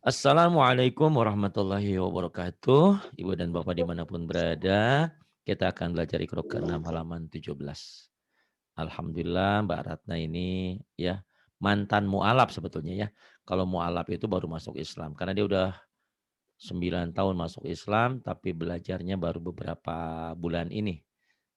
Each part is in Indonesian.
Assalamualaikum warahmatullahi wabarakatuh. Ibu dan Bapak dimanapun berada, kita akan belajar Iqra ke-6 halaman 17. Alhamdulillah Mbak Ratna ini ya mantan mualaf sebetulnya ya. Kalau mualaf itu baru masuk Islam karena dia udah 9 tahun masuk Islam tapi belajarnya baru beberapa bulan ini.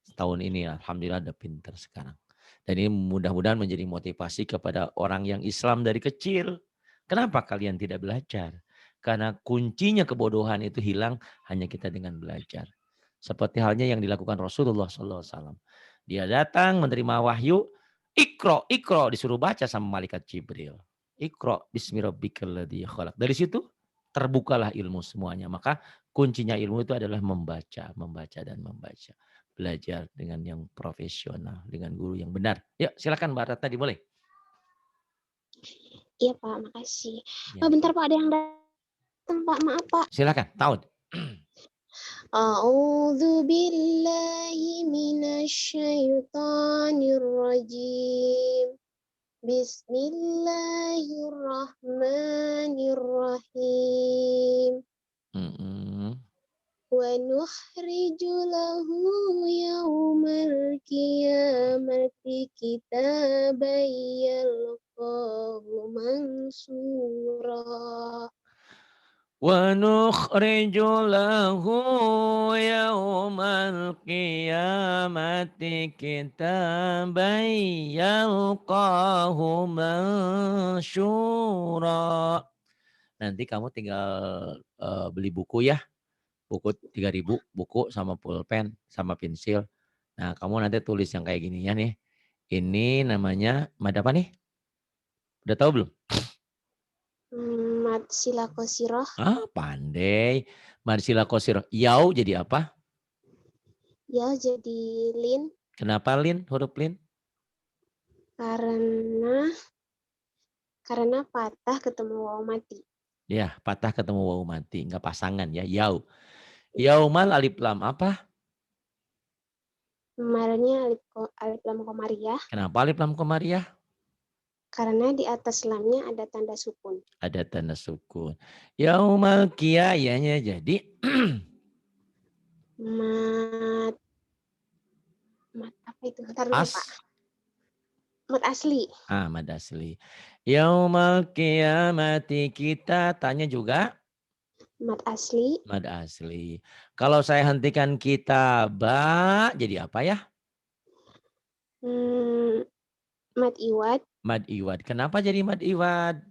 Setahun ini alhamdulillah udah pinter sekarang. Dan ini mudah-mudahan menjadi motivasi kepada orang yang Islam dari kecil. Kenapa kalian tidak belajar? Karena kuncinya kebodohan itu hilang hanya kita dengan belajar. Seperti halnya yang dilakukan Rasulullah SAW. Dia datang menerima wahyu, ikro, ikro, disuruh baca sama malaikat Jibril. Ikro, bismillahirrahmanirrahim. Khalaq. Dari situ terbukalah ilmu semuanya. Maka kuncinya ilmu itu adalah membaca, membaca dan membaca. Belajar dengan yang profesional, dengan guru yang benar. Yuk silakan Mbak Ratna dimulai. Iya Pak, makasih. Ya. Bentar Pak, ada yang datang Pak, maaf Pak. Silakan, Taud. A'udzu billahi minasyaitonir rajim. Bismillahirrahmanirrahim. Wa nukhriju lahu yawmal qiyamati kitaban yalqahu mansura. Wa nukhriju lahu yawmal qiyamati kitaban yalqahu mansyura. Nanti kamu tinggal beli buku ya. Buku 3.000, buku sama pulpen sama pensil. Nah, kamu nanti tulis yang kayak gini ya nih. Ini namanya mad apa nih? Udah tahu belum? Mad sila qasirah. Ah, pandai. Mad sila qasirah. Yau jadi apa? Ya, jadi lin. Kenapa lin? Huruf lin? Karena patah ketemu waw mati. Ya, patah ketemu waw mati. Enggak pasangan ya. Yau. Yaumal alif lam apa? Kemarinnya alif lam komariah. Kenapa alif lam komariah? Karena di atas lamnya ada tanda sukun. Ada tanda sukun. Yaumal qiyamah jadi Mat apa itu? Ntar dulu Pak. Mat asli. Mad asli. Yaumal qiyamati kita tanya juga Mat asli. mad asli. Kalau saya hentikan kita jadi apa ya? Mat iwad. Mad iwad. Kenapa jadi mad iwad?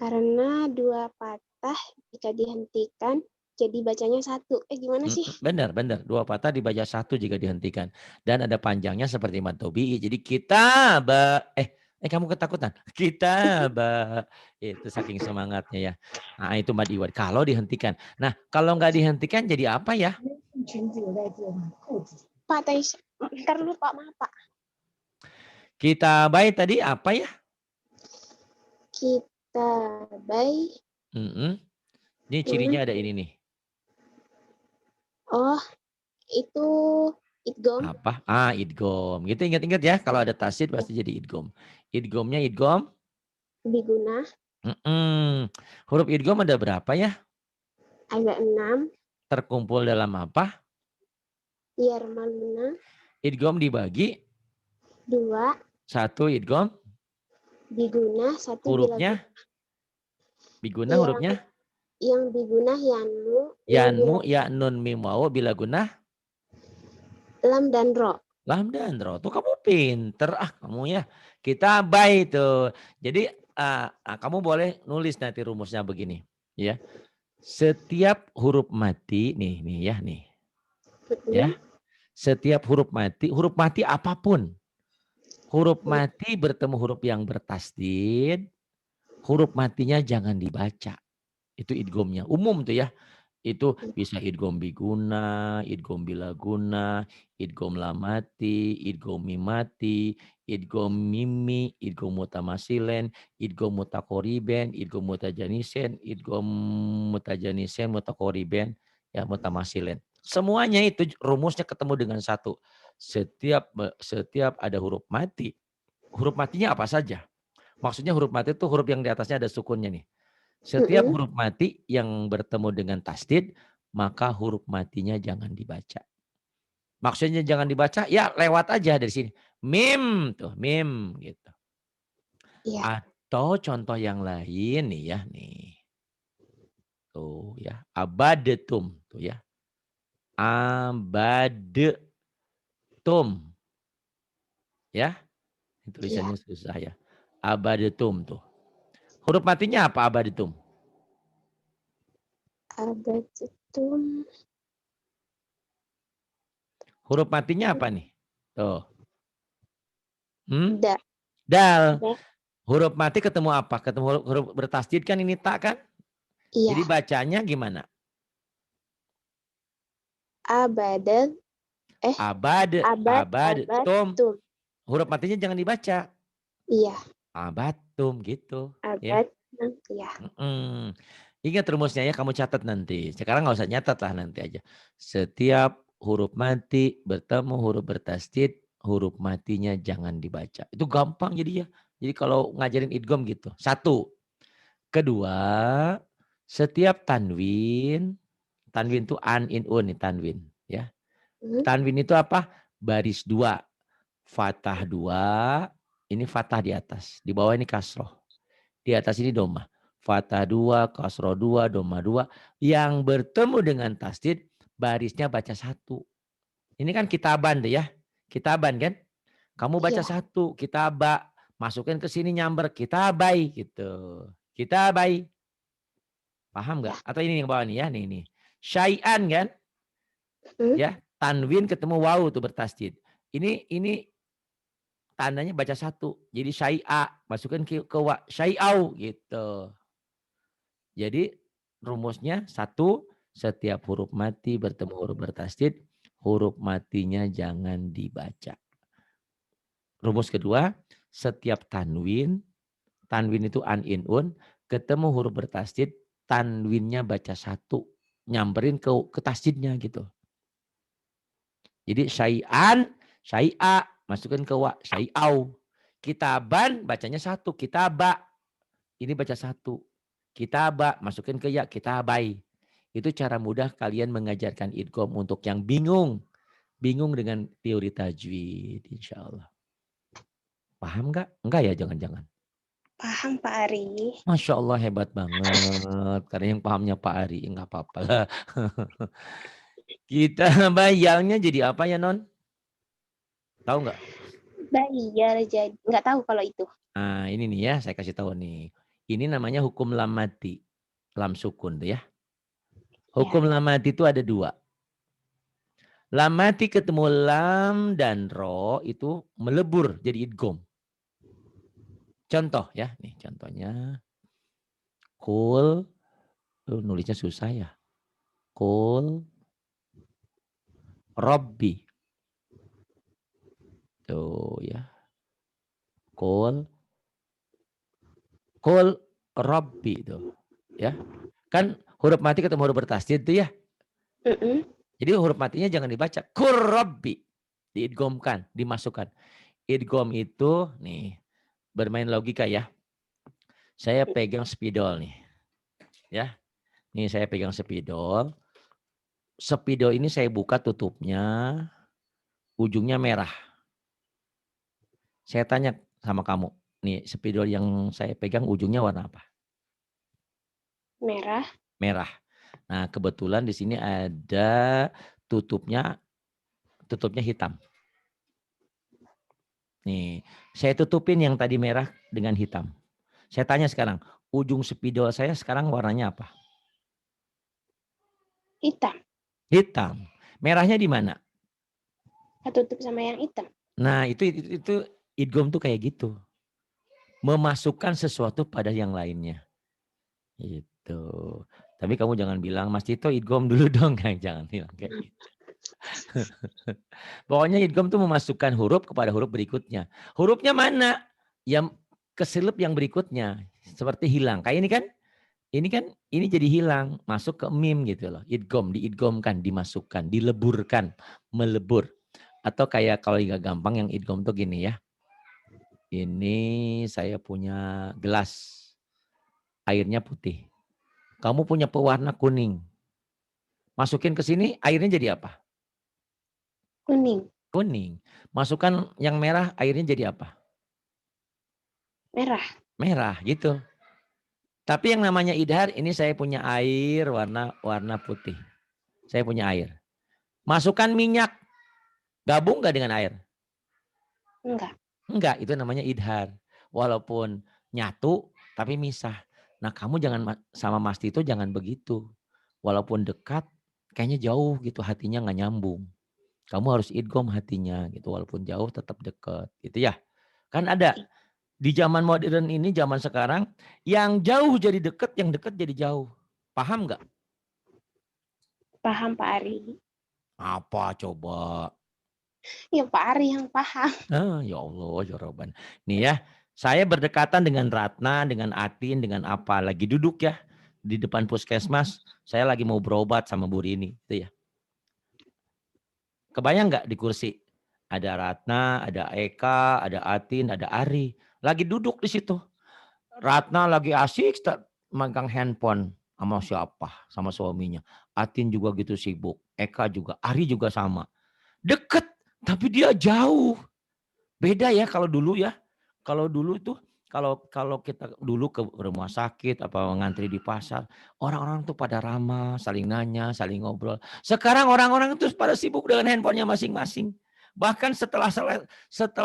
Karena dua patah jika dihentikan jadi bacanya satu. Gimana sih? Benar. Dua patah dibaca satu jika dihentikan. Dan ada panjangnya seperti mad tobi'i. Jadi kita kamu ketakutan. Kita itu saking semangatnya ya. Nah, itu mad iwad. Kalau dihentikan. Nah, kalau nggak dihentikan jadi apa ya? Pak, ntar dulu Pak, maaf Pak. Kita baik tadi apa ya? Kita baik. Ini cirinya ada ini nih. Oh, itu idgham. Apa? Idgham. Gitu ingat-ingat ya. Kalau ada tasydid pasti jadi idgham. Idghamnya idgham Biguna. Huruf idgham ada berapa ya? Ada 6. Terkumpul dalam apa? Yarmaluna. Idgham dibagi 2. 1 idgham. Biguna 1 hurufnya? Biguna hurufnya? Yang biguna yanmu. Yanmu, ya, nun, mim, waw. Bila guna? Lam dan ro. Lam dan ro. Tuh kamu pinter kamu ya. Kita baik tuh. Jadi kamu boleh nulis nanti rumusnya begini. Ya. Setiap huruf mati nih ya nih. Ya. Setiap huruf mati apapun. Huruf mati bertemu huruf yang bertasdid, huruf matinya jangan dibaca. Itu idghamnya. Umum tuh ya. Itu bisa idgham biguna, idgham bilaguna, idgham lamati, idgham mimati, idgham mimi, idgham mutamasilen, idgham mutakoriben, idgham mutajanisen, idgham mutajanisen, mutakoriben, ya mutamasilen. Semuanya itu rumusnya ketemu dengan satu. Setiap ada huruf mati. Huruf matinya apa saja? Maksudnya huruf mati itu huruf yang di atasnya ada sukunnya nih. Setiap huruf mati yang bertemu dengan tasdid, maka huruf matinya jangan dibaca. Maksudnya jangan dibaca, ya lewat aja dari sini. Mim tuh, mim gitu. Iya. Atau contoh yang lain nih ya, nih. Tuh ya, abadetum tuh ya. Abadetum ya. Iya. Tulisannya susah ya. Abadetum tuh. Huruf matinya apa abadetum? Abad itu Huruf matinya apa nih? Tuh. Hmm? da. Dal. Da. Huruf mati ketemu apa? Ketemu huruf bertasdid kan ini tak kan? Iya. Jadi bacanya gimana? Abadad. Abad. Abad, Abad. tum. Tum. Huruf matinya jangan dibaca. Iya. Abatum gitu. Ya. Abad. Iya. Ingat rumusnya ya, kamu catat nanti. Sekarang nggak usah nyatat lah, nanti aja. Setiap huruf mati bertemu huruf bertasdid, huruf matinya jangan dibaca. Itu gampang jadi ya. Jadi kalau ngajarin idgham gitu. Satu. Kedua, setiap tanwin itu an in un nih tanwin ya. Tanwin itu apa? Baris dua, fathah dua, ini fathah di atas, di bawah ini kasroh. Di atas ini doma. Fathah dua, kasroh dua, doma dua. Yang bertemu dengan tasdid, barisnya baca satu. Ini kan kitaban deh ya. Kitaban kan? Kamu baca Iya. satu, kitaba. Masukin ke sini nyamber, kitabai gitu. Kitabai. Paham nggak? Ya. Atau ini yang bawah nih ya, nih. Syai'an kan? Hmm? Ya, tanwin ketemu wawu tuh bertasdid. Ini tandanya baca satu. Jadi syai'a, masukin ke wa, syai'au gitu. Jadi rumusnya satu, setiap huruf mati bertemu huruf bertasdid, huruf matinya jangan dibaca. Rumus kedua, setiap tanwin itu an in un, ketemu huruf bertasdid, tanwinnya baca satu, nyamperin ke tasdidnya gitu. Jadi syai'an, syai'a, masukin ke wa, syai'au. Kitaban bacanya satu, kitaba. Ini baca satu. Kitaba, masukin ke ya, kitabai. Itu cara mudah kalian mengajarkan idgham untuk yang bingung. Bingung dengan teori tajwid, insya Allah. Paham nggak? Enggak ya, jangan-jangan. Paham Pak Ari. Masya Allah hebat banget. Karena yang pahamnya Pak Ari, enggak apa-apa lah. Kita bayangnya jadi apa ya Non? Tahu nggak? Bayar jadi. Nggak tahu kalau itu. Nah ini nih ya, saya kasih tahu nih. Ini namanya hukum lam mati. Lam sukun tuh ya. Ya. Hukum lam mati itu ada dua. Lam mati ketemu lam dan ro itu melebur jadi idgham. Contoh ya, nih contohnya. Kul, nulisnya susah ya. Kul, Robbi. Tuh ya. Kul, Robbi tuh. Ya. Kan huruf mati ketemu huruf bertasdid tuh ya. Jadi huruf matinya jangan dibaca. Kul Robbi. Diidghamkan, dimasukkan. Idgham itu nih bermain logika ya. Saya pegang spidol nih. Ya. Nih saya pegang spidol. Spidol ini saya buka tutupnya, ujungnya merah. Saya tanya sama kamu, nih spidol yang saya pegang ujungnya warna apa? Merah. Merah. Nah, kebetulan di sini ada tutupnya hitam. Nih, saya tutupin yang tadi merah dengan hitam. Saya tanya sekarang, ujung spidol saya sekarang warnanya apa? Hitam. Hitam. Merahnya di mana? Ketutup sama yang hitam. Nah, itu idgham tuh kayak gitu. Memasukkan sesuatu pada yang lainnya. Itu. Tapi kamu jangan bilang, Mas Tito idgham dulu dong. Jangan bilang kayak gitu. Pokoknya idgham tuh memasukkan huruf kepada huruf berikutnya. Hurufnya mana? Yang keselip yang berikutnya. Seperti hilang. Kayak ini kan jadi hilang. Masuk ke mim gitu loh. Idgham, diidghamkan, dimasukkan, dileburkan, melebur. Atau kayak kalau nggak gampang yang idgham tuh gini ya. Ini saya punya gelas. Airnya putih. Kamu punya pewarna kuning. Masukin ke sini, airnya jadi apa? Kuning. Kuning. Masukkan yang merah, airnya jadi apa? Merah. Merah, gitu. Tapi yang namanya idhar, ini saya punya air warna putih. Saya punya air. Masukkan minyak, gabung nggak dengan air? Enggak. Enggak, itu namanya idhar. Walaupun nyatu, tapi misah. Nah kamu jangan sama Mas Tito jangan begitu. Walaupun dekat, kayaknya jauh gitu hatinya nggak nyambung. Kamu harus idgham hatinya gitu. Walaupun jauh tetap dekat gitu ya. Kan ada di zaman modern ini, zaman sekarang, yang jauh jadi dekat, yang dekat jadi jauh. Paham nggak? Paham Pak Ari. Apa coba? Ya Pak Ari yang paham. Ya Allah, jawaban. Nih ya, saya berdekatan dengan Ratna, dengan Atin, dengan apa? Lagi duduk ya di depan puskesmas. Saya lagi mau berobat sama Bu Rini, itu ya. Kebayang nggak di kursi? Ada Ratna, ada Eka, ada Atin, ada Ari. Lagi duduk di situ. Ratna lagi asik megang handphone sama siapa? Sama suaminya. Atin juga gitu sibuk. Eka juga, Ari juga sama. Deket, tapi dia jauh. Beda ya kalau dulu ya. Kalau dulu tuh kalau kalau kita dulu ke rumah sakit apa ngantri di pasar, orang-orang tuh pada ramah, saling nanya, saling ngobrol. Sekarang orang-orang itu pada sibuk dengan handphonenya masing-masing. Bahkan setelah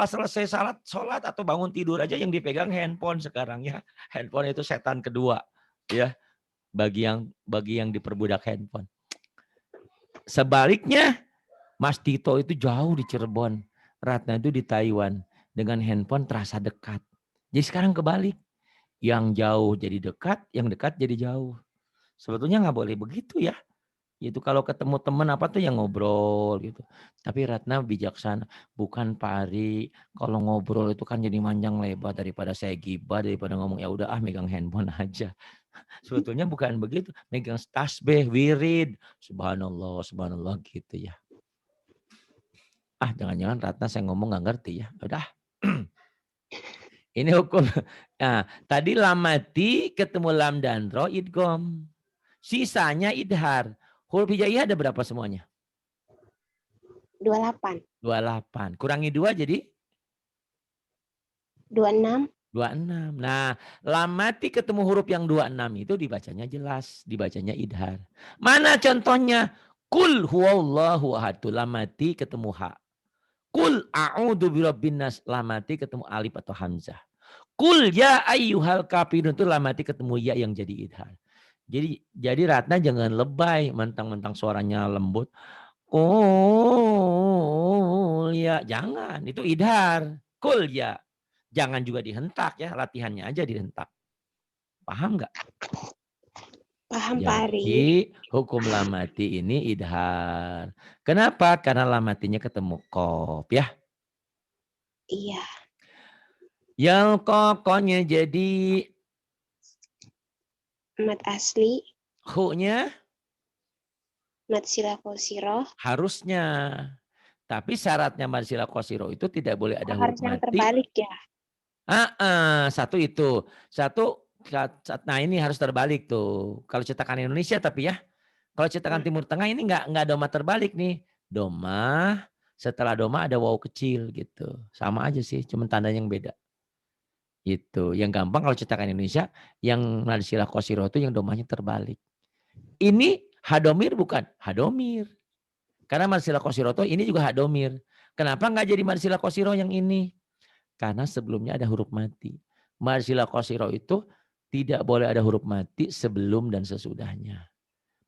selesai sholat atau bangun tidur aja yang dipegang handphone sekarang ya. Handphone itu setan kedua ya bagi yang diperbudak handphone. Sebaliknya Mas Tito itu jauh di Cirebon, Ratna itu di Taiwan. Dengan handphone terasa dekat. Jadi sekarang kebalik. Yang jauh jadi dekat, yang dekat jadi jauh. Sebetulnya nggak boleh begitu ya. Itu kalau ketemu teman apa tuh yang ngobrol gitu. Tapi Ratna bijaksana. Bukan Pak Ari, kalau ngobrol itu kan jadi panjang lebar daripada saya gibah, daripada ngomong ya udah megang handphone aja. Sebetulnya bukan begitu. Megang tasbih, wirid. Subhanallah, subhanallah gitu ya. Jangan-jangan Ratna saya ngomong nggak ngerti ya. Udah. Ini hukum. Nah, tadi lam mati ketemu lam dan ro idgom. Sisanya idhar. Huruf hijaiyah ada berapa semuanya? 28. 28. Kurangi 2 jadi 26. 26. Nah, lam mati ketemu huruf yang 26 itu dibacanya jelas, dibacanya idhar. Mana contohnya? Kul huwallahu ahad. Lam mati ketemu ha. Kul a'udzu birabbin nas. Lam mati ketemu alif atau hamzah. Kul ya ayyuhal kafirun itu lam mati ketemu ya yang jadi idhar. Jadi Ratna jangan lebay, mentang-mentang suaranya lembut. Kul ya, jangan. Itu idhar. Kul ya. Jangan juga dihentak ya, latihannya aja dihentak. Paham nggak? Paham Pak Ari. Jadi hukum lam mati ini idhar. Kenapa? Karena lam matinya ketemu kof ya. Iya. Yang kokonya jadi Mat asli. hu-nya Mat sila kosiroh. harusnya. Tapi syaratnya marsila kosiro itu tidak boleh ada huruf Harus yang mati. terbalik ya. Satu itu. Nah ini harus terbalik tuh. Kalau cetakan Indonesia tapi ya. Kalau cetakan Timur Tengah ini nggak doma terbalik nih. Doma, setelah doma ada waw kecil gitu. Sama aja sih, cuma tandanya yang beda. Itu. Yang gampang kalau cetakan Indonesia, yang marsila kosiro itu yang domanya terbalik. Ini hadomir bukan? Hadomir. Karena marsila kosiro itu ini juga hadomir. Kenapa nggak jadi marsila kosiro yang ini? Karena sebelumnya ada huruf mati. Marsila kosiro itu tidak boleh ada huruf mati sebelum dan sesudahnya.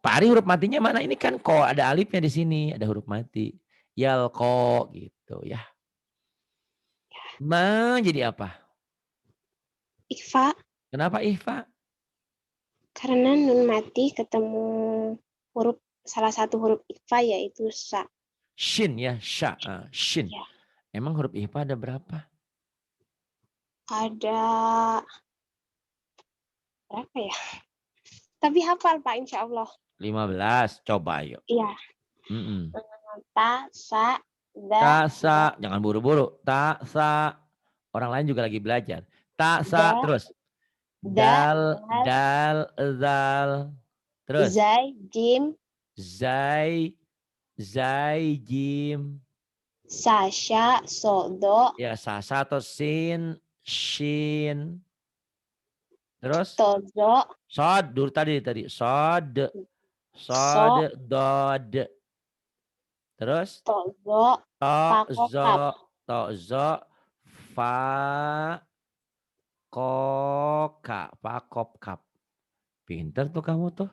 Pak Ari huruf matinya mana? Ini kan ko, ada alifnya di sini, ada huruf mati. Yalko gitu ya. Jadi apa? Ikhfa. Kenapa ihfa? Karena nun mati ketemu huruf salah satu huruf ikhfa yaitu sa. Shin ya, sya, shin. Ya. Emang huruf ihfa ada berapa? Ada berapa ya? Tapi hafal Pak insya Allah. 15, coba yuk. Iya. Mm-mm. Ta, sa, da. Ta, sa, jangan buru-buru. Ta, sa. Orang lain juga lagi belajar. Ta, sa, Da. terus. Dal, dal, dal, zal. Terus. zai, jim, Zai, zai, jim. sasha, sodo, Ya, sasa atau sin, shin. Terus. tozo, Sod, dulu tadi. Sod, sod, so, dod. Terus. tozo, To, pakokap. zo, to, zo. Fa, koka, pakop, kap. Pinter tuh kamu tuh.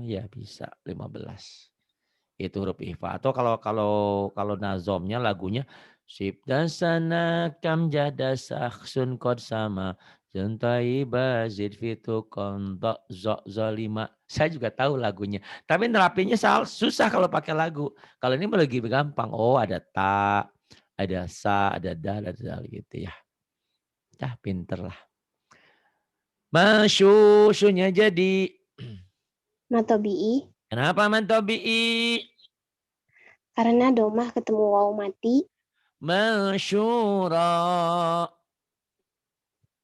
Ya bisa 15. Itu huruf ifa. Atau kalau nazomnya lagunya sip dan sana kam jada saksun kod sama jentai bazid fitu kontok zo zolima. Saya juga tahu lagunya. Tapi nerapinnya susah kalau pakai lagu. Kalau ini lagi gampang. Oh ada ta, ada sa, ada da, ada dal gitu ya. Dah pinter lah. Masyusunya jadi. Matobi'i, Kenapa mantobi'i? karena domah ketemu waw mati, Masyura.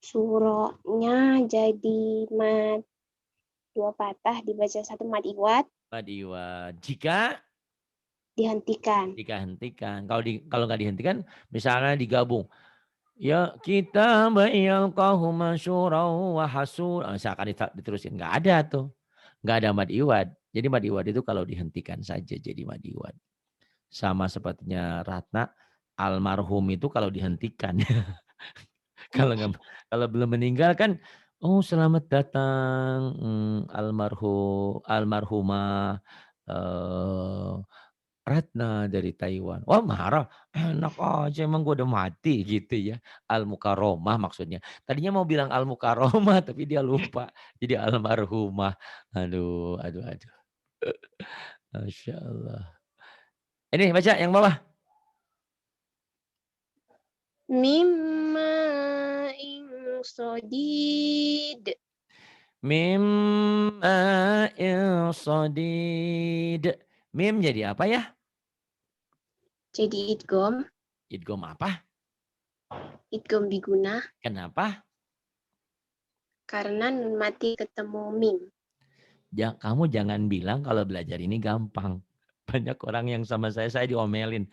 suronya jadi mat dua patah dibaca satu mat iwat Padiwa. Jika dihentikan. dihentikan. Kalau nggak dihentikan, misalnya digabung. Ya kita bayalqahu masyurau wa hasur. Misalkan diterusin. Nggak ada tuh. Nggak ada mad iwad. Jadi mad iwad itu kalau dihentikan saja jadi mad iwad. Sama sepertinya Ratna, almarhum itu kalau dihentikan. Kalau nggak, kalau belum meninggal kan, oh selamat datang almarhumah Ratna dari Taiwan. Wah marah, enak aja emang gue udah mati gitu ya. Al-Mukaromah maksudnya. Tadinya mau bilang Al-Mukaromah tapi dia lupa. Jadi almarhumah. Aduh, aduh, aduh. Masya Allah. Ini baca yang bawah. Mimma ing sodid. Mim sodid. Mim jadi apa ya? Jadi idgom, Idgom apa? idgom biguna Kenapa? karena nun mati ketemu mim. Kamu jangan bilang kalau belajar ini gampang. Banyak orang yang sama saya diomelin.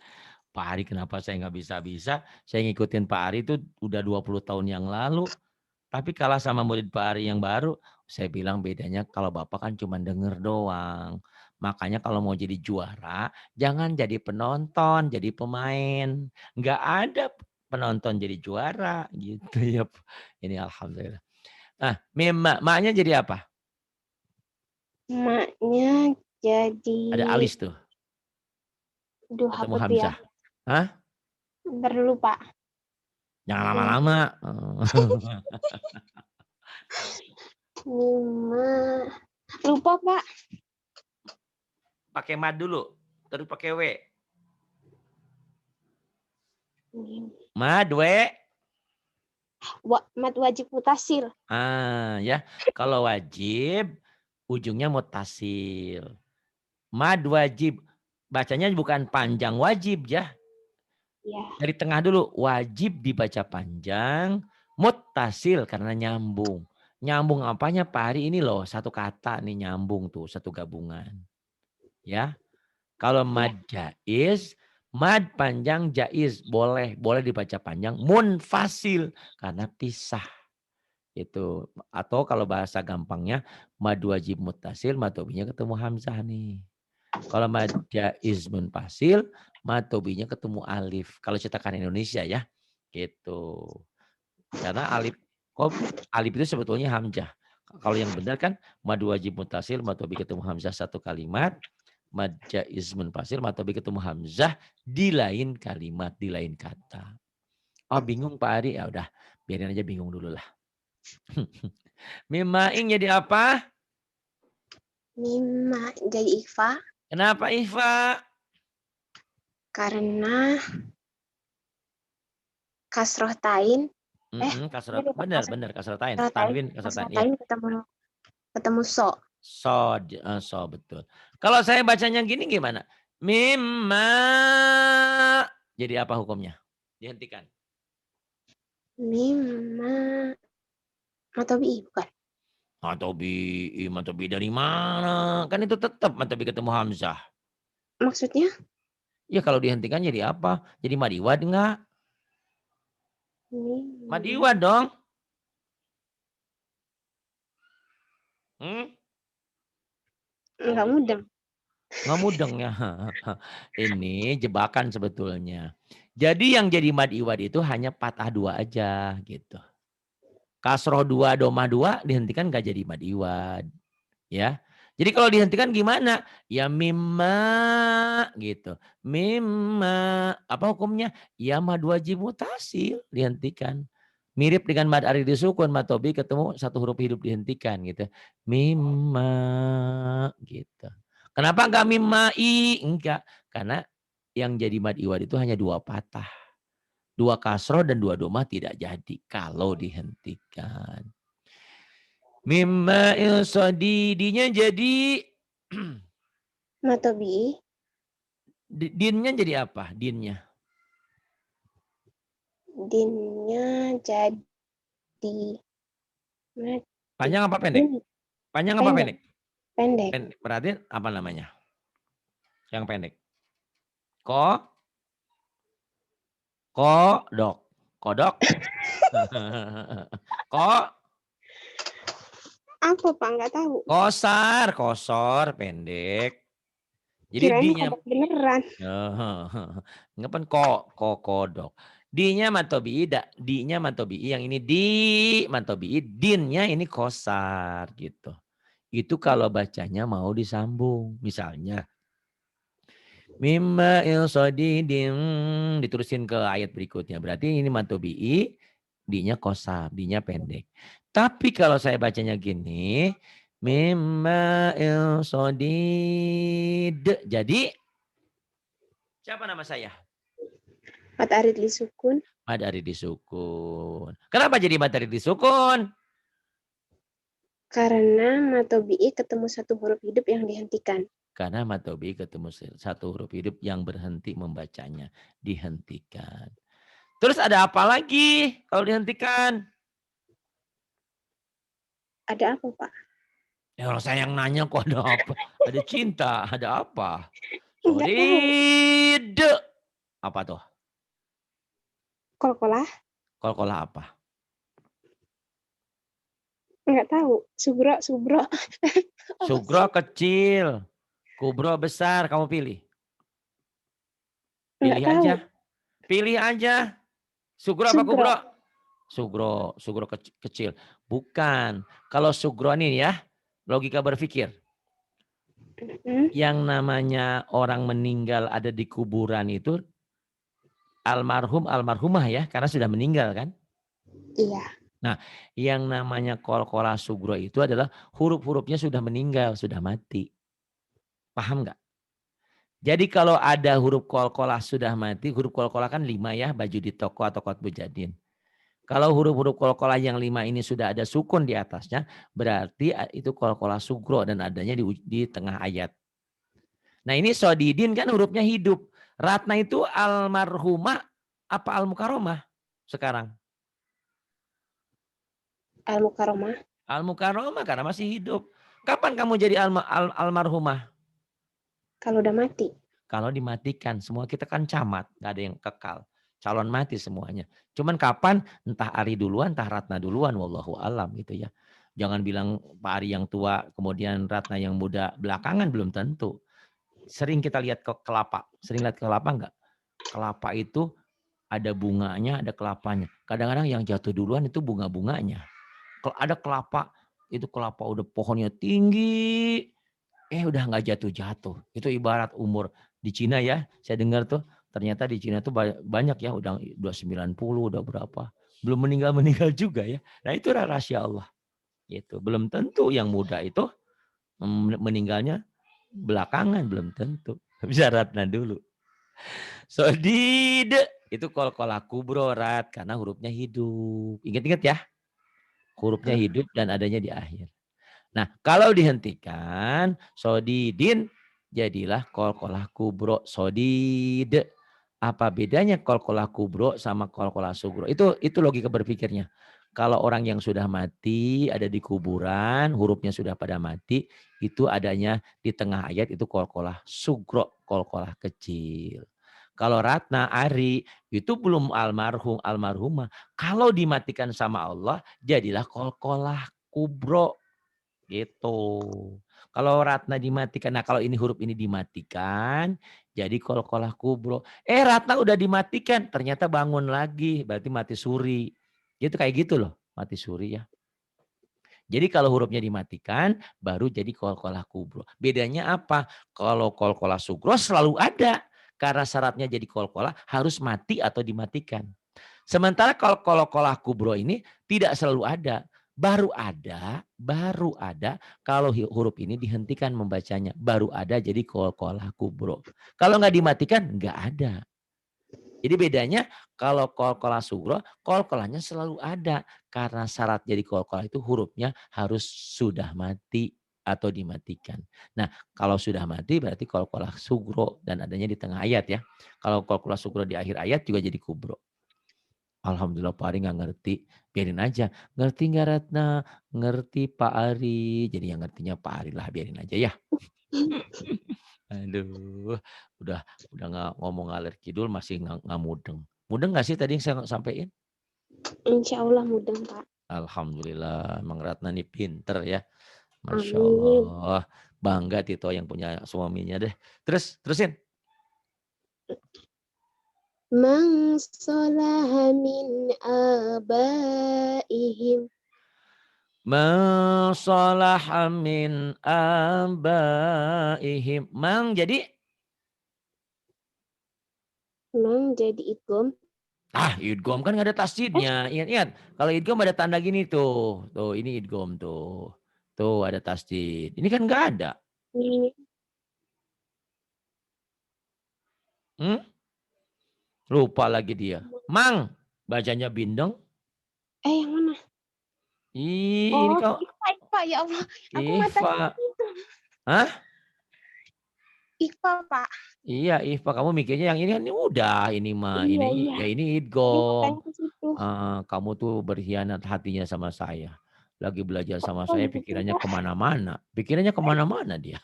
Pak Ari kenapa saya nggak bisa-bisa? Saya ngikutin Pak Ari itu udah 20 tahun yang lalu. Tapi kalah sama murid Pak Ari yang baru. Saya bilang bedanya kalau Bapak kan cuma denger doang. Makanya kalau mau jadi juara, jangan jadi penonton, jadi pemain. Nggak ada penonton jadi juara gitu ya. Ini alhamdulillah. Nah, maknya jadi apa? Maknya jadi, Ada alis tuh, duh ketemu apa tuh ya? Hamzah. Hah? Ntar dulu Pak. Jangan lama-lama. Mima, lupa Pak. Pakai mad dulu, terus pakai W. Mad, W. Mat wajib mutasil. Ya. Kalau wajib, ujungnya mutasil. Mad wajib. Bacanya bukan panjang wajib ya. Ya. Dari tengah dulu. Wajib dibaca panjang. Mutasil karena nyambung. Nyambung apanya Pak Hari ini loh. Satu kata nih nyambung tuh. Satu gabungan. Ya. Kalau mad jaiz, mad panjang jaiz boleh dibaca panjang, munfasil karena pisah itu. Atau kalau bahasa gampangnya mad wajib muttasil, mad tobinya ketemu hamzah nih. Kalau mad jaiz munfasil, mad tobinya ketemu alif. Kalau cetakan Indonesia ya, gitu. Karena alif itu sebetulnya hamzah. Kalau yang benar kan mad wajib muttasil, mad tobi ketemu hamzah satu kalimat. Mad jaiz munfasil, matobi ketemu hamzah di lain kalimat, di lain kata. Oh bingung Pak Ari? Ya udah, biarin aja bingung dulu lah. Mimaing jadi apa? Mima jadi ikhfa. Kenapa Iva? Karena kasroh tain. Kasrat, benar kasratain. Tanwin kasratain. Ya. Kasroh tain ketemu so. So betul. Kalau saya bacanya gini gimana? Mimma. Jadi apa hukumnya? Dihentikan. Mima Matobi bukan. Matobi dari mana? Kan itu tetap matobi ketemu hamzah. Maksudnya? Ya kalau dihentikan jadi apa? Jadi madiwad enggak? Madiwad dong. Enggak mudeng. Nggak mudeng ya. Ini jebakan sebetulnya. Jadi yang jadi mad iwad itu hanya patah dua aja gitu. Kasroh dua, domah dua dihentikan nggak jadi mad iwad. Ya. Jadi kalau dihentikan gimana? Ya mimma gitu. Mimma. Apa hukumnya? Ya mad wajib mutasil dihentikan. Mirip dengan mad arid disukun, mad tobi ketemu satu huruf hidup dihentikan gitu. Mimma gitu. Kenapa enggak mimai? Enggak. Karena yang jadi mad iwad itu hanya dua patah. Dua kasroh dan dua domah tidak jadi kalau dihentikan. Mimma sodidinya jadi Matobi. dinnya jadi apa? Dinnya. Dinnya jadi Panjang apa pendek? Din. Panjang apa Pendek. pendek? Pendek. Pendek. Berarti apa namanya? Yang pendek. Kodok. Kodok. Kok Apa Pak? Nggak tahu. kosor pendek. Jadi Kirain D-nya kodok beneran. ngapain kodok. D-nya matobi, D-nya matobi, yang ini di matobi, din-nya ini kosar gitu. Itu kalau bacanya mau disambung. Misalnya mimma ilsodidin diterusin ke ayat berikutnya. Berarti ini matobi, D-nya kosar, D-nya pendek. Tapi kalau saya bacanya gini, mimma ilsodid. Jadi siapa nama saya? Mat arid lisukun. Mad arid disukun. Kenapa jadi mad arid disukun? Karena matobi ketemu satu huruf hidup yang dihentikan. Karena matobi ketemu satu huruf hidup yang berhenti membacanya. Dihentikan. Terus ada apa lagi kalau dihentikan? Ada apa Pak? Ya kalau saya yang nanya kok ada apa? Ada cinta, ada apa? Nggak tahu. Sodid. Apa tuh? Kolkolah? Kol-kolah apa? Nggak tahu. Subro, subro. Sugro kecil. Kubro besar. Kamu pilih. Nggak Pilih tahu. aja. Pilih aja. Sugro apa Sugro. kubro? Sugro kecil. Bukan. Kalau sugro ini ya, logika berpikir. Yang namanya orang meninggal ada di kuburan itu almarhum, almarhumah ya, karena sudah meninggal kan. Iya. Nah, yang namanya kolkola sugro itu adalah huruf-hurufnya sudah meninggal, sudah mati. Paham nggak? Jadi kalau ada huruf kolkola sudah mati, huruf kolkola kan 5 ya, baju di toko atau kot bujadin. Kalau huruf-huruf kolkola yang 5 ini sudah ada sukun di atasnya, berarti itu kolkola sugro dan adanya di tengah ayat. Nah ini sodidin kan hurufnya hidup. Ratna itu almarhumah apa almukaromah sekarang? Al-Mukarramah. Almukaromah karena masih hidup. Kapan kamu jadi almarhumah? Kalau udah mati. Kalau dimatikan, semua kita kan camat, nggak ada yang kekal. Calon mati semuanya. Cuman kapan, entah Ari duluan, entah Ratna duluan, wallahu alam gitu ya. Jangan bilang Pak Ari yang tua, kemudian Ratna yang muda belakangan, belum tentu. Sering kita lihat ke kelapa. Sering lihat kelapa enggak? Kelapa itu ada bunganya, ada kelapanya. Kadang-kadang yang jatuh duluan itu bunga-bunganya. Kalau ada kelapa, itu kelapa udah pohonnya tinggi, udah nggak jatuh-jatuh. Itu ibarat umur di Cina ya. Saya dengar tuh ternyata di Cina tuh banyak ya udah 90 udah berapa. Belum meninggal juga ya. Nah itu rahasia Allah. Gitu. Belum tentu yang muda itu meninggalnya belakangan, belum tentu. Bisa Ratna dulu. Sodid itu kol-kola kubro rat karena hurufnya hidup. Ingat-ingat ya. Hurufnya hidup dan adanya di akhir. Nah, kalau dihentikan sodidin jadilah kol-kolah kubro sodid. Apa bedanya kol-kolah kubro sama kol-kolah sugro? Itu logika berpikirnya. Kalau orang yang sudah mati, ada di kuburan, hurufnya sudah pada mati, itu adanya di tengah ayat itu qalqalah sugro, qalqalah kecil. Kalau Ratna, Ari, itu belum almarhum, almarhumah. Kalau dimatikan sama Allah, jadilah qalqalah kubro. Gitu. Kalau Ratna dimatikan, nah kalau ini huruf ini dimatikan, jadi qalqalah kubro. Ratna udah dimatikan, ternyata bangun lagi, berarti mati suri. Gitu kayak gitu loh, mati suri ya. Jadi kalau hurufnya dimatikan, baru jadi qalqalah kubro. Bedanya apa? Kalau qalqalah sugro selalu ada. Karena syaratnya jadi qalqalah harus mati atau dimatikan. Sementara kalau qalqalah kubro ini tidak selalu ada. Baru ada kalau huruf ini dihentikan membacanya. Baru ada jadi qalqalah kubro. Kalau nggak dimatikan, nggak ada. Jadi bedanya kalau qalqalah sugro, qalqalahnya selalu ada. Karena syarat jadi qalqalah itu hurufnya harus sudah mati atau dimatikan. Nah, kalau sudah mati berarti qalqalah sugro dan adanya di tengah ayat ya. Kalau qalqalah sugro di akhir ayat juga jadi kubro. Alhamdulillah Pak Ari nggak ngerti, biarin aja. Ngerti nggak Ratna? Ngerti Pak Ari. Jadi yang ngertinya Pak Ari lah, biarin aja ya. Aduh, udah nggak ngomong ngalir kidul masih nggak mudeng. Mudeng nggak sih tadi yang saya sampaikan? Insya Allah mudah, Pak. Alhamdulillah, Mang Ratna nih pinter ya. Masya Amin. Allah, bangga Tito yang punya suaminya deh. Terusin. Man salaha min abaihim. Man salaha min abaihim. Mang jadi Man jadi idgham. idgham kan nggak ada tasdidnya. Ingat-ingat, kalau idgham ada tanda gini tuh. Tuh, ini idgham tuh. Tuh ada tasdid. Ini kan nggak ada. Min. Hmm? Lupa lagi dia. Mang, bacanya bindeng. Yang mana? Ini Oh, kau Iqfa, ya Allah. Aku Ihfa. matanya itu. Hah? Iqfa, Pak. Iya, Ihfa. Kamu mikirnya yang ini kan ini udah ini mah. Iya, Ini iya. ya ini Ini idgham. matanya ke situ. Kamu tuh berkhianat hatinya sama saya. Lagi belajar sama Oh, saya gitu, pikirannya Pak. kemana-mana. Pikirannya kemana-mana dia.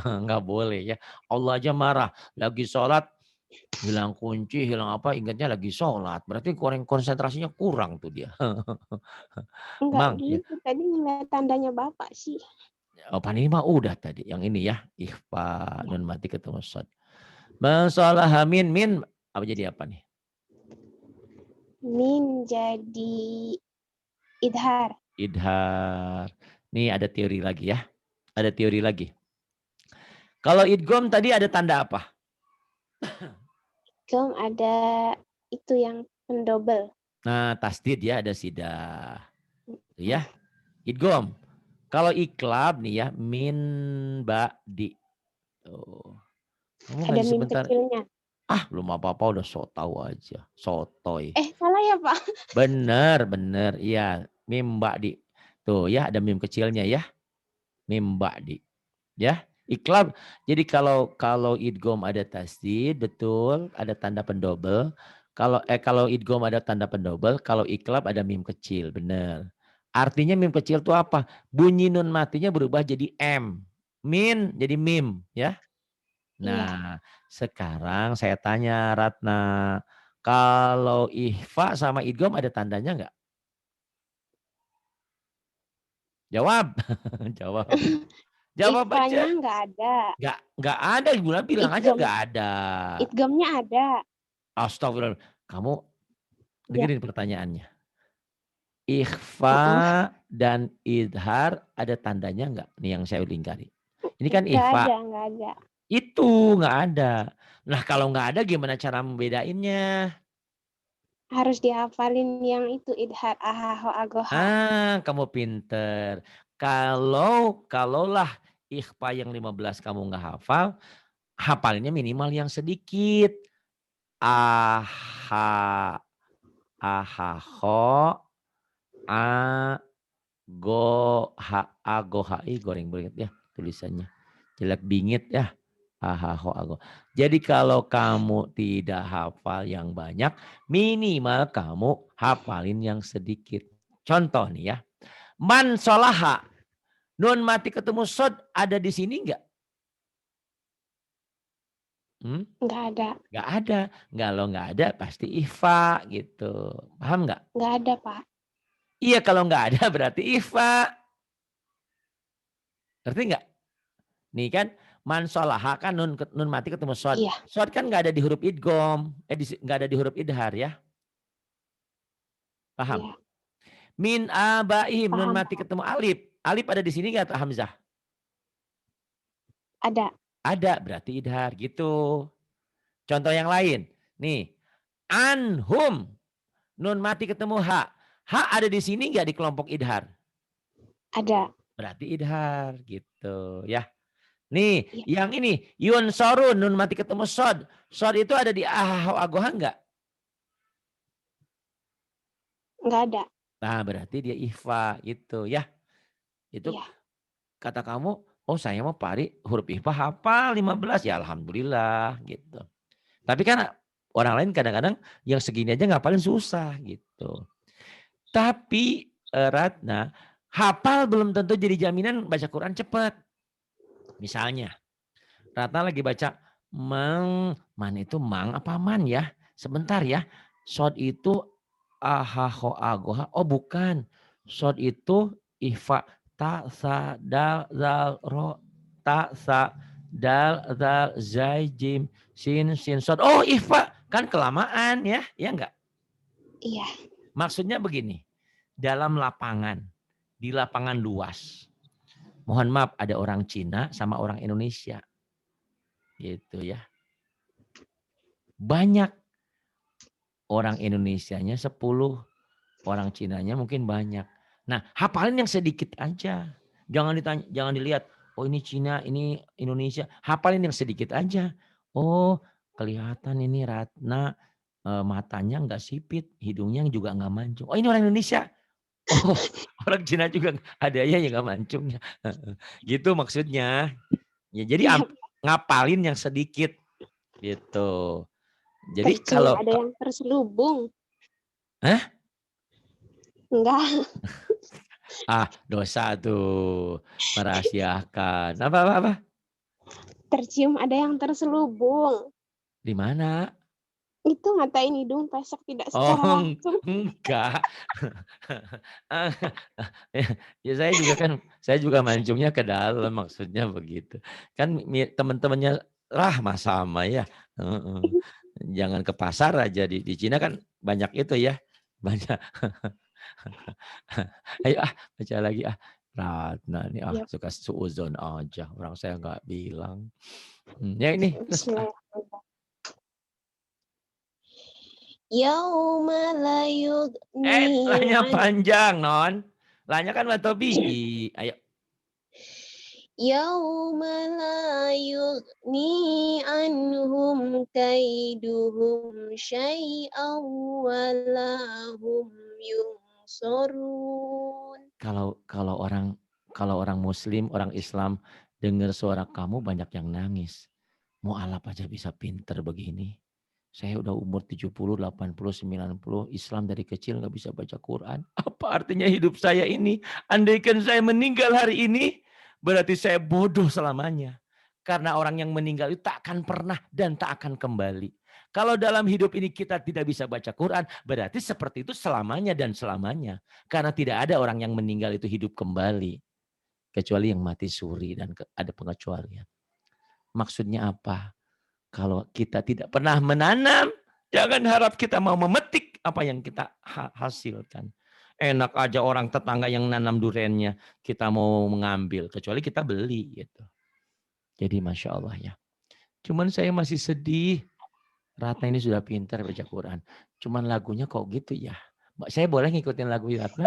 Nggak boleh ya. Allah aja marah. Lagi sholat hilang kunci, hilang apa, ingatnya lagi sholat. Berarti konsentrasinya kurang tuh dia. Enggak Mang, ya. gitu. Tadi ngeliat tandanya Bapak sih. Opan ini mah udah tadi. Yang ini ya. Ikhfa, nun mati ketemu sod. Masalah min. Apa jadi apa nih? Min jadi idhar. Idhar. Nih ada teori lagi ya. Ada teori lagi. Kalau idgham tadi ada tanda apa? Idgham ada itu yang pendobel. Nah, tasdid ya ada sidah. Ya, idgham. Kalau iklab nih ya min ba'di. Tuh. Kamu Ada ngaji mim sebentar. kecilnya. Belum apa-apa udah so tahu aja. Sotoy. Salah ya, Pak? Bener. Iya, mim ba'di. Tuh ya ada mim kecilnya ya. Mim ba'di. Ya, iklab. Jadi kalau idgham ada tasdid, betul, ada tanda pendobel. Kalau idgham ada tanda pendobel, kalau iklab ada mim kecil, benar. Artinya mim kecil itu apa? Bunyi nun matinya berubah jadi m. Min jadi mim, ya. Iya. Nah, sekarang saya tanya Ratna, kalau ihfa sama idgham ada tandanya enggak? Jawab. Jawab. Jawab aja. Ikhfanya nggak ada. Enggak ada, bilang aja Idgham, enggak ada. idghamnya ada. Astagfirullah. Kamu Ya. dengerin pertanyaannya. Ikhfa Heeh. dan idhar ada tandanya enggak? Nih yang saya lingkari. Ini kan Nggak ikhfa. ada, nggak ada. Itu enggak ada. Nah kalau enggak ada gimana cara membedainnya? Harus dihafalin yang itu idhar ahaho agoha. Kamu pinter. Kalaulah ikhfa yang 15 kamu enggak hafal, hafalinnya minimal yang sedikit. Aha, ahaho, a go ha goreng banget ya tulisannya. Jelek bingit ya. Jadi kalau kamu tidak hafal yang banyak, minimal kamu hafalin yang sedikit. Contoh nih ya. Man solaha. Nun mati ketemu sod ada di sini enggak? Nggak ada. Enggak ada. Kalau enggak ada pasti ifa gitu. Paham enggak? Nggak ada, Pak. Iya kalau enggak ada berarti ifa. Ngerti enggak? Nih kan man solaha kan nun mati ketemu sod. Iya, Sod kan enggak ada di huruf idgom. Enggak ada di huruf idhar ya. Paham? iya. Min abaihim nun Paham, mati Pak. ketemu alif. Alif ada di sini enggak Hamzah? Ada. Ada berarti idhar gitu. Contoh yang lain. Nih. Anhum. Nun mati ketemu ha. Ha ada di sini enggak di kelompok idhar? Ada. Berarti idhar gitu ya. Nih, Iya. yang ini yun sorun nun mati ketemu sod. Sod itu ada di agoha enggak? Nggak ada. Nah, berarti dia ikhfa gitu ya. Itu Iya. kata kamu, oh saya mau pari huruf ikhfa hafal 15 ya alhamdulillah gitu. Tapi kan orang lain kadang-kadang yang segini aja ngapalin susah gitu. Tapi Ratna, hafal belum tentu jadi jaminan baca Quran cepat. Misalnya, Ratna lagi baca man itu mang apa man ya? Sebentar ya. Sod itu agoha. Oh bukan. Sod itu ifa ta sa dal zal ro ta sa dal zal zai jim sin sod. Oh ifa kan kelamaan ya, ya enggak? Iya. Maksudnya begini, dalam lapangan, di lapangan luas. Mohon maaf ada orang Cina sama orang Indonesia. Gitu ya. Banyak orang Indonesianya 10, orang Cinanya mungkin banyak. Nah, hafalin yang sedikit aja. Jangan dilihat, oh ini Cina, ini Indonesia. Hafalin yang sedikit aja. Oh, kelihatan ini Ratna matanya nggak sipit, hidungnya juga nggak mancung. Oh, ini orang Indonesia. Oh, orang Cina juga ada ya yang nggak mancungnya. Gitu maksudnya. Ya, jadi Iya. ngapalin yang sedikit gitu. Jadi Tercium kalau ada yang terselubung. Hah? Enggak. Dosa tuh merahasiakan. Apa? Tercium ada yang terselubung. Di mana? Itu ngatain hidung pesek tidak Oh, secara langsung. enggak. Ya saya juga mancungnya ke dalam maksudnya begitu. Kan teman-temannya Rahma sama ya. Jangan ke pasar aja di Cina kan banyak itu ya. Banyak. Ayo baca lagi Ratna nih Ya, suka suuzon aja. Orang saya nggak bilang. Ya ini terus bismillahirrahmanirrahim. Yauma la yughni Lanya an panjang non. Lanya kan matobi'i. Ayo. yauma la yughni anhum kaiduhum syai'aw wa lahum yunsurun. Kalau orang Muslim, orang Islam dengar suara kamu banyak yang nangis. Mau alap aja bisa pinter begini. Saya udah umur 70, 80, 90, Islam dari kecil nggak bisa baca Quran. Apa artinya hidup saya ini? Andaikan saya meninggal hari ini, berarti saya bodoh selamanya. Karena orang yang meninggal itu tak akan pernah dan tak akan kembali. Kalau dalam hidup ini kita tidak bisa baca Quran, berarti seperti itu selamanya dan selamanya. Karena tidak ada orang yang meninggal itu hidup kembali. Kecuali yang mati suri dan ada pengecualian. Maksudnya apa? Kalau kita tidak pernah menanam, jangan harap kita mau memetik apa yang kita hasilkan. Enak aja orang tetangga yang nanam durennya, kita mau mengambil. Kecuali kita beli gitu. Jadi Masya Allah ya. Cuman saya masih sedih. Ratna ini sudah pintar baca Quran. Cuman lagunya kok gitu ya. Saya boleh ngikutin lagu Ratna?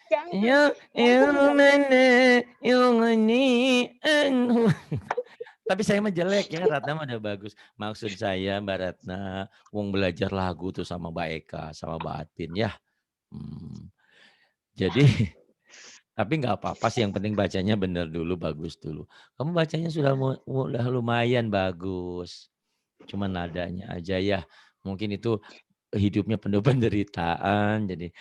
Jangan, Ya, tapi saya mah jelek ya, Ratna mah udah bagus. Maksud saya Mbak Ratna, wong belajar lagu tuh sama Mbak Eka, sama Mbak Atin ya. Jadi Tapi nggak apa-apa sih, yang penting bacanya benar dulu, bagus dulu. Kamu bacanya sudah udah lumayan bagus. Cuma nadanya aja ya. Mungkin itu hidupnya penuh penderitaan. Jadi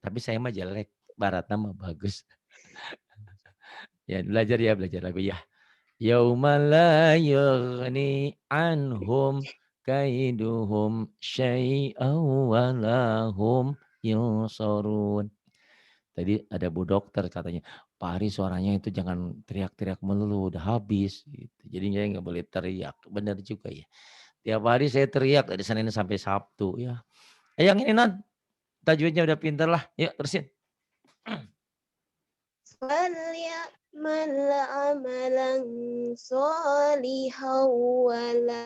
tapi saya mah jelek, Baratna mah bagus. Ya belajar lagu ya. Yauma la yughni anhum kaiduhum syai'aw wa lahum yunsarun. Tadi ada Bu Dokter katanya, "Pak Ari suaranya itu jangan teriak-teriak melulu, udah habis." Gitu. Jadi saya nggak boleh teriak. Benar juga ya. Tiap hari saya teriak dari Senin sampai Sabtu ya. Yang ini non, tajwidnya udah pinter lah. Yuk terusin. فليعمل عملا صالحا ولا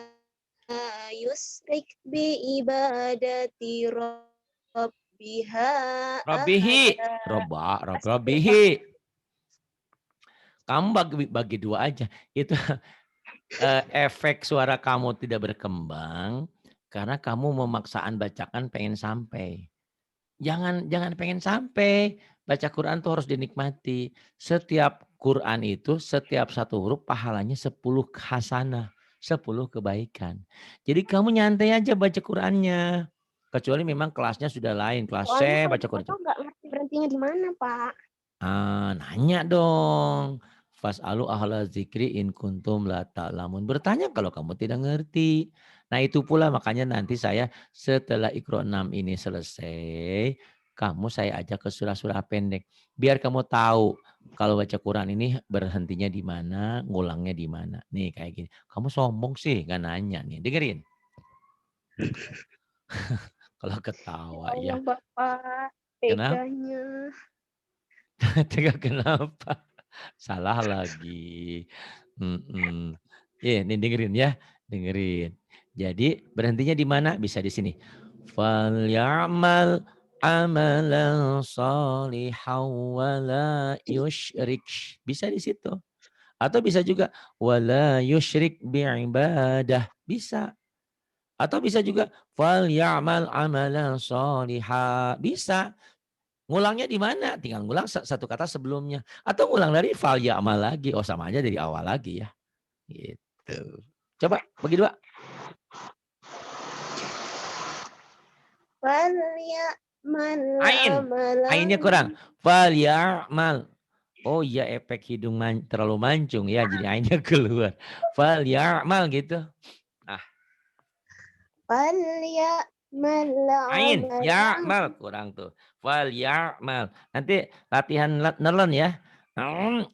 يشرك بعبادة ربها Robihi. أحدا. Robihi. Kamu bagi dua aja. Itu efek suara kamu tidak berkembang karena kamu memaksaan bacakan pengen sampai. Jangan pengen sampai. Baca Quran tuh harus dinikmati. Setiap Quran itu, setiap satu huruf pahalanya 10 hasanah, 10 kebaikan. Jadi kamu nyantai aja baca Qurannya. Kecuali memang kelasnya sudah lain, kelas Soalnya C kalau baca Quran. foto nggak ngerti berhentinya di mana, Pak. Nanya dong. Fas'alu ahla zikri in kuntum la ta'lamun. Bertanya kalau kamu tidak ngerti. Nah itu pula makanya nanti saya setelah Iqra 6 ini selesai, kamu saya ajak ke surah-surah pendek. Biar kamu tahu kalau baca Quran ini berhentinya di mana, ngulangnya di mana. Nih kayak gini. Kamu sombong sih, nggak nanya nih. Dengerin. Kalau Ya ketawa Allah, ya. Bapak. Kenapa? Teganya. Kenapa? Salah lagi. Nih dengerin ya, dengerin. Jadi berhentinya di mana? Bisa di sini. Falyamal amalan shalihan wala yusyrik. Bisa di situ. Atau bisa juga wala yusyrik bi'ibadah. Bisa. Atau bisa juga falyamal amalan shalihan. Bisa. Ngulangnya di mana? Tinggal ngulang satu kata sebelumnya. Atau ngulang dari fal ya'mal lagi. Oh sama aja dari awal lagi ya. Gitu. Coba bagi dua. Falyamal Ain. amalan. Ainnya kurang. Fal ya'mal. Oh iya efek hidung terlalu mancung ya. Jadi ainnya keluar. Fal ya'mal gitu. Ah, Falyamal ain. amalan. Ya'mal. Kurang tuh. Fal ya'mal. Nanti latihan nelen ya. Fal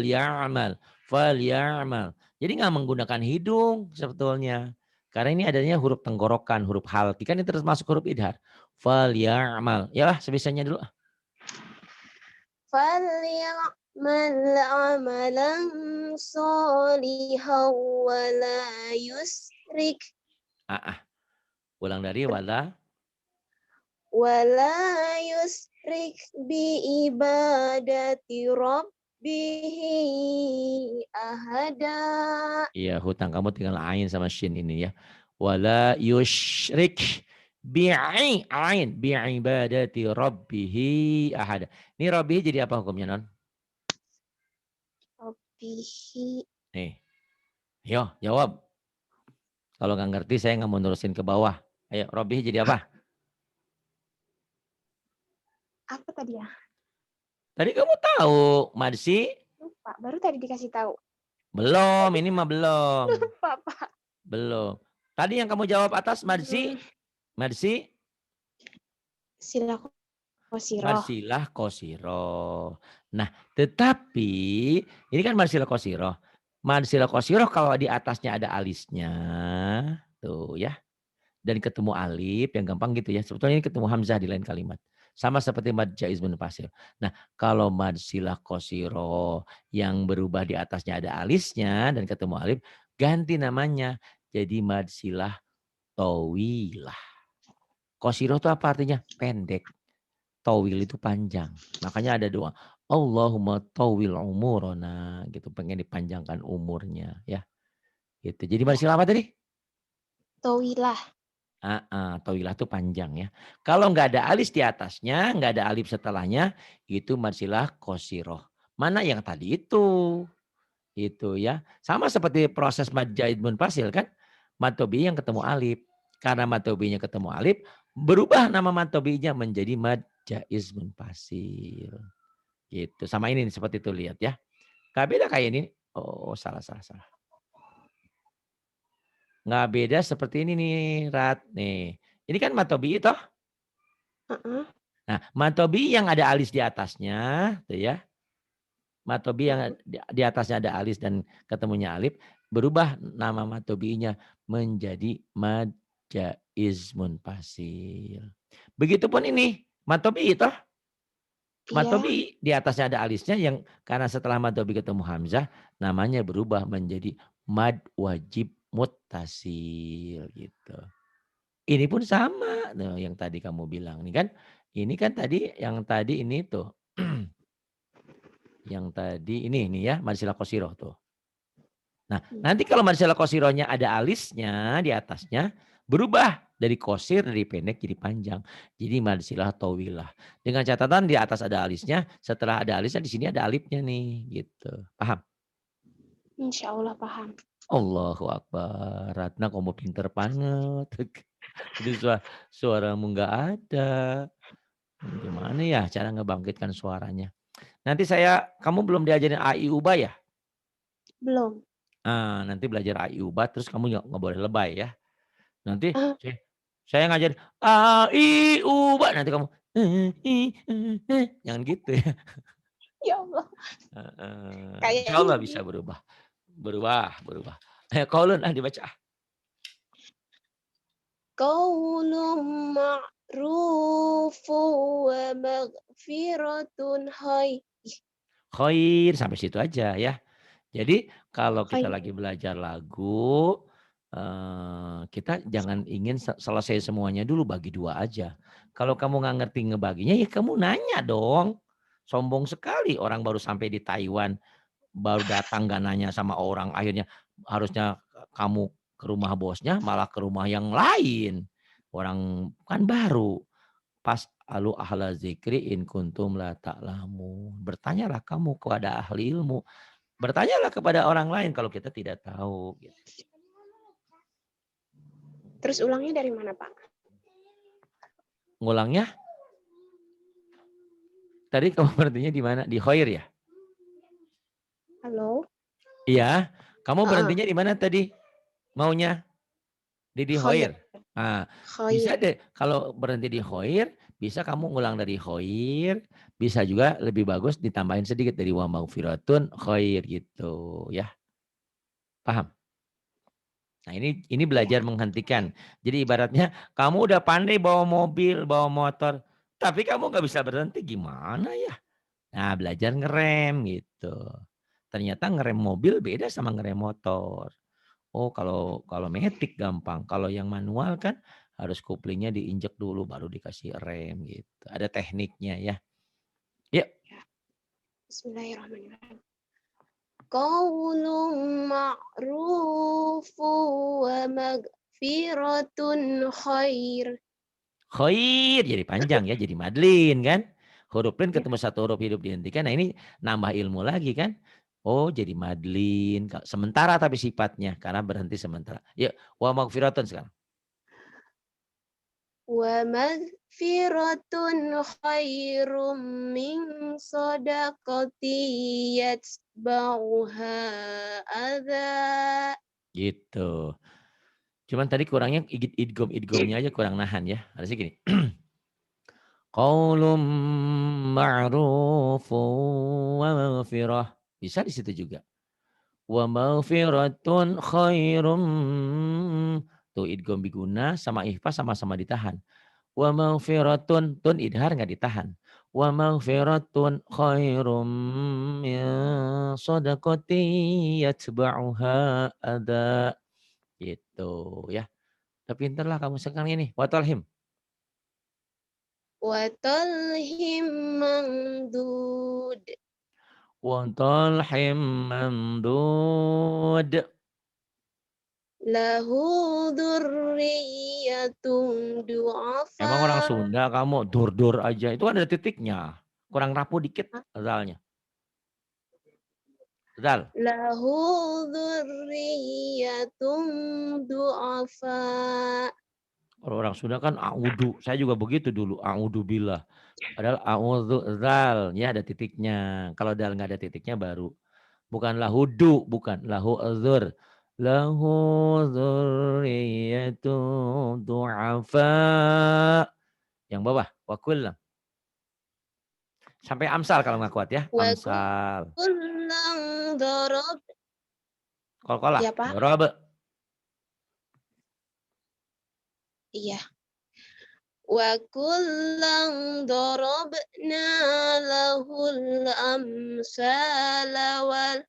ya'mal. Fal ya'mal. Jadi nggak menggunakan hidung sebetulnya. Karena ini adanya huruf tenggorokan, huruf halki. Kan ini termasuk huruf idhar. Fal ya'mal. Ya lah sebisanya dulu. فليعمل عملا صالحا ولا يشرك Ulang dari wala. ولا يشرك بعبادة ربه أحدا. Iya hutang kamu tinggal ain sama shin ini ya. Wala yushrik bi'ibadati rabbihi ahada. Ini rabbihi jadi apa hukumnya non? ربه Nih, yo jawab. Kalau nggak ngerti saya nggak mau nerusin ke bawah. Ayo, Robi jadi apa? apa tadi ya? Tadi kamu tahu, Marsi? Lupa, baru tadi dikasih tahu. Belum, ini mah belum. Lupa, Pak. Belum. Tadi yang kamu jawab atas, Marsi? Marsi? Sila kosiroh. Marsilah kosiroh. Nah, tetapi ini kan marsilah kosiroh. Marsilah kosiroh kalau di atasnya ada alisnya, tuh ya. Dan ketemu alif yang gampang gitu ya. Sebetulnya ini ketemu hamzah di lain kalimat. Sama seperti mad jaiz munfasil. Nah, kalau mad silah kosiro yang berubah di atasnya ada alisnya dan ketemu alif, ganti namanya jadi mad silah tawilah. Kosiro itu apa artinya? Pendek. Tawil itu panjang. Makanya ada doa. Allahumma tawil umurona gitu. Pengen dipanjangkan umurnya ya. Gitu. Jadi mad silah apa tadi? Towilah. Tawilah itu panjang ya. Kalau nggak ada alis di atasnya, nggak ada alif setelahnya, itu mad silah qasirah. Mana yang tadi itu ya. Sama seperti proses mad jaid munfasil kan, mad tabi'i yang ketemu alif. Karena mad tabi'inya ketemu alif, berubah nama mad tabi'inya menjadi mad jaiz munfasil. Gitu. Sama ini nih, seperti itu lihat ya. Nggak beda kayak ini. Oh, salah. Nggak beda seperti ini nih, Rat. Nih. Ini kan mad tabi'i toh. Heeh, Nah, mad tabi'i yang ada alis di atasnya, tuh ya. Mad tabi'i yang heeh. di atasnya ada alis dan ketemunya alif, berubah nama mad tabi'inya menjadi mad jaiz munfasil. Begitupun ini, mad tabi'i toh. Mad Iya, tabi'i di atasnya ada alisnya yang karena setelah mad tabi'i ketemu hamzah, namanya berubah menjadi mad wajib muttasil gitu. Ini pun sama, nah, yang tadi kamu bilang nih kan. Ini kan tadi yang tadi ini tuh. Yang tadi ini ya, mad silah qasirah tuh. Nah, nanti kalau mad silah qasirahnya ada alisnya di atasnya, berubah dari qasir dari pendek jadi panjang. Jadi mad silah tawilah. Dengan catatan di atas ada alisnya, setelah ada alisnya di sini ada alifnya nih, gitu. Paham? insya Allah paham. Allahu Akbar. Ratna kamu pinter banget. Itu suaramu nggak ada. Gimana ya cara ngebangkitkan suaranya? Nanti kamu belum diajarin A, I, U, ba ya? Belum. Nanti belajar A, I, U, ba terus kamu nggak boleh lebay ya. Nanti Ah, saya ngajarin A, I, U, ba nanti kamu jangan gitu ya. ya Allah. Insya Kayaknya Allah bisa berubah. Berubah. Qaulun dibaca. qaulun ma'rufu wa maghfiratun Khair sampai situ aja ya. Jadi kalau kita khair. lagi belajar lagu, kita jangan ingin selesai semuanya dulu, bagi 2 aja. Kalau kamu nggak ngerti ngebaginya, ya kamu nanya dong. Sombong sekali orang baru sampai di Taiwan, baru datang nggak nanya sama orang, akhirnya harusnya kamu ke rumah bosnya, malah ke rumah yang lain. Orang kan baru. Pas alu ahla zikri in kuntum la ta'lamun. Bertanyalah kamu kepada ahli ilmu. Bertanyalah kepada orang lain kalau kita tidak tahu. Gitu. Terus ulangnya dari mana, Pak? Ngulangnya, tadi kamu berhentinya di mana? Di khoir ya? Halo? Iya. Kamu Heeh, berhentinya di mana tadi? Maunya di khair. khoir. Nah, bisa Khair. deh kalau berhenti di khoir, bisa kamu ngulang dari khoir, bisa juga lebih bagus ditambahin sedikit dari wa maghfiratun khair gitu ya. Paham? Nah, ini Iya. belajar menghentikan. Jadi ibaratnya kamu udah pandai bawa mobil, bawa motor, tapi kamu nggak bisa berhenti, gimana ya? Nah, belajar ngerem gitu. Ternyata ngerem mobil beda sama ngerem motor. Oh, kalau kalau matic gampang. Kalau yang manual kan harus kuplingnya diinjek dulu baru dikasih rem gitu. Ada tekniknya ya. Yuk, Bismillahirrahmanirrahim. Qaulun ma'rufu wa maghfiratun khair. khair jadi panjang ya, jadi madlin kan. Huruf lin Ya. ketemu satu huruf hidup dihentikan. Nah, ini nambah ilmu lagi kan. Oh, jadi madlin. Sementara tapi sifatnya karena berhenti sementara. Yuk, wa maghfiratun sekarang. Wa maghfiratun khairum min sadaqati yatba'uha adza. Gitu. Cuman tadi kurangnya idgom-idgomnya aja kurang nahan ya. Harusnya gini. Qaulun ma'rufun wa maghfirah. Bisa di situ juga. Wa maghfiratun khairum. Tuh idgham biguna sama ikhfa sama-sama ditahan. Wa maghfiratun tun idhar nggak ditahan. Wa maghfiratun khairum min sadaqati yatba'uha ada. Gitu ya. Udah pinter lah kamu sekarang ini. Wa talhim. Wa talhim mamdud. Wa talhim mamdud. lahu dzurriyyatun Emang orang du'afa. Sunda kamu dur-dur aja. Itu kan ada titiknya. Kurang rapuh dikit zalnya. Zal. Lahu dzurriyyatun du'afa. Kalau orang Sunda kan a'udu. Saya juga begitu dulu. A'udu billah. Padahal a'udzu zal. Ya ada titiknya. Kalau dal nggak ada titiknya baru. Bukan lahudu. Bukan. Lahu azur. Lahu dzurriyyatu du'afa. Yang bawah. Wakul. Sampai amsal kalau nggak kuat ya. Wa Amsal. kullang dorob. Qalqalah. Ya, Pak. Dorob. Iya. Wa kullang darabna lahul amsala wal.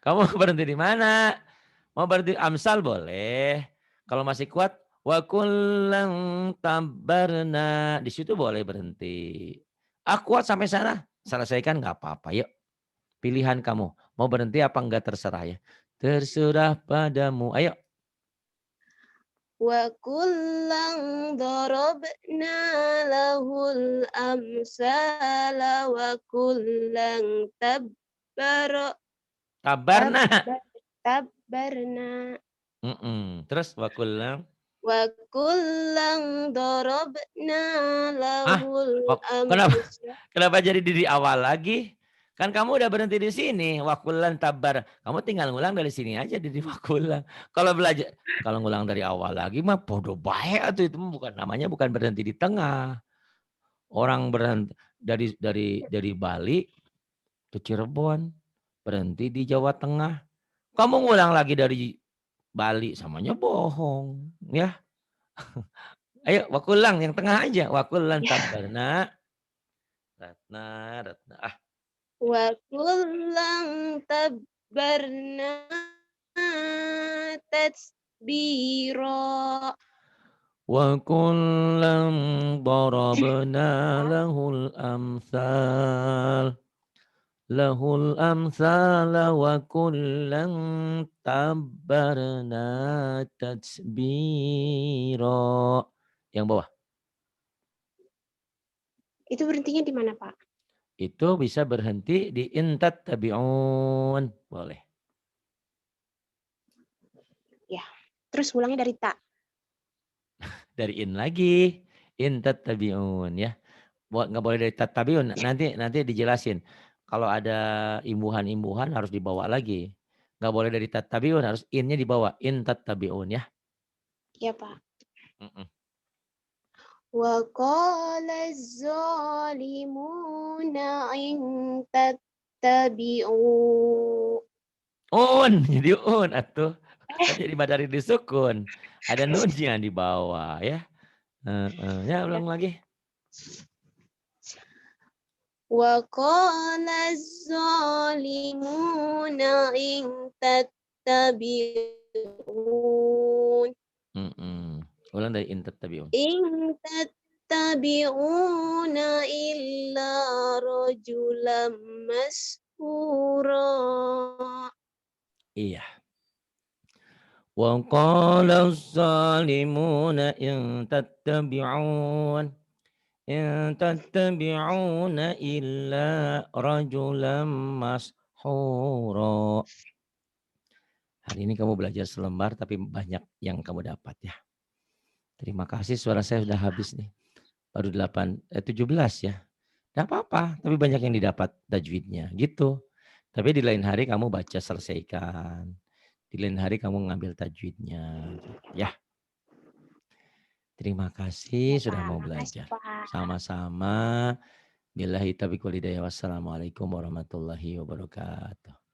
Kamu berhenti di mana? Mau berhenti amsal boleh. Kalau masih kuat, wa kullang tabarna. Di situ boleh berhenti. Ah kuat sampai sana. Selesaikan nggak apa-apa. Yuk. Pilihan kamu. Mau berhenti apa enggak terserah ya. Terserah padamu. Ayo. Wa kullang darabna lahul amsala wa kullang Tabarna. tabbarna. Terus wa kullang. Wa kullang darabna Ah, lahul kenapa? amsala. Kenapa jadi di awal lagi? Kan kamu udah berhenti di sini. Wakulan tabar. Kamu tinggal ngulang dari sini aja di wakulan. Kalau belajar, kalau ngulang dari awal lagi mah bodoh baik atau itu bukan namanya bukan berhenti di tengah. Orang berhenti dari Bali ke Cirebon, berhenti di Jawa Tengah. Kamu ngulang lagi dari Bali, samanya bohong, ya. Ayo wakulang yang tengah aja. Wakulan tabarna. Ratna. Wa kullang tabbarna tatsbira. Wa kullam darabna lahul amsal. Lahul amsal wa kullam tabbarna tatsbira. Yang bawah. Itu berhentinya di mana, Pak? Itu bisa berhenti di intat tabi'un. Boleh. Ya. Terus ulangnya dari ta. Dari in lagi. Intat tabi'un ya. Nggak boleh dari tabi'un. Nanti dijelasin. Kalau ada imbuhan-imbuhan harus dibawa lagi. Nggak boleh dari tabi'un, harus innya dibawa. In tabi'un ya. Ya, Pak. Mm-mm. Wa qala az-zalimuna in tattabi'u. Jadi atuh. Kan jadi badari disukun. Ada nunnya di bawah ya. Ya Ya. ulang lagi. Wa qala az-zalimuna in tattabi'un. Ulang dari in tabi'un. In tattabi'una illa rajulam mashura. Iya. Wa qala az-zalimuna in tattabi'un illa rajulam mashura. Hari ini kamu belajar selembar tapi banyak yang kamu dapat ya. Terima kasih, suara saya sudah habis nih. Baru 17 ya. Tidak apa-apa, tapi banyak yang didapat tajwidnya gitu. Tapi di lain hari kamu baca selesaikan. Di lain hari kamu ngambil tajwidnya. Ya. Terima kasih Ya, sudah Pak. mau Makasih, belajar. Pak. Sama-sama. Billahi taufiq wal hidayah. Wassalamualaikum warahmatullahi wabarakatuh.